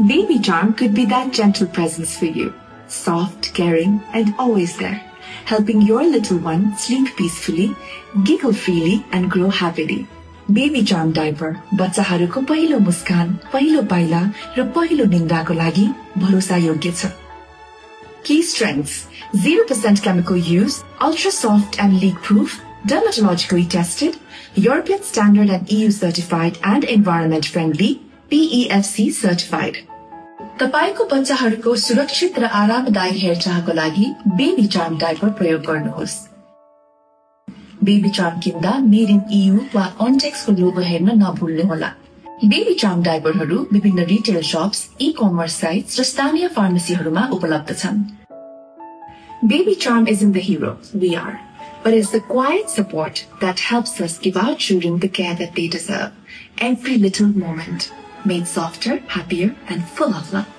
Baby Charm could be that gentle presence for you. Soft, caring, and always there, helping your little one sleep peacefully, giggle freely, and grow happily. Baby Charm diaper, बच्चाहरूको पहिलो मुस्कान, पहिलो पाइला र पहिलो निन्द्राको लागि भरोसा योग्य छ. Key strengths: 0% chemical use, ultra soft and leak proof, dermatologically tested, European standard and EU certified and environment friendly, PEFC certified. तपाईको बच्चाहरूको सुरक्षित र आरामदायी हेरचाहको लागि बेबी चार्म डायपर प्रयोग गर्नुहोस्. बेबी चार्म किन्दा मेड इन EU वा ONTEX को लोगो हेर्न नभुल्नुहोला. बेबी चार्म डायपरहरू विभिन्न रिटेल शप्स, ई-कमर्स साइट्स र स्थानीय फार्मेसीहरूमा उपलब्ध छन्. Baby Charm isn't the hero, we are, but it's the quiet support that helps us give our children the care that they deserve. Every little moment made softer, happier, and full of love.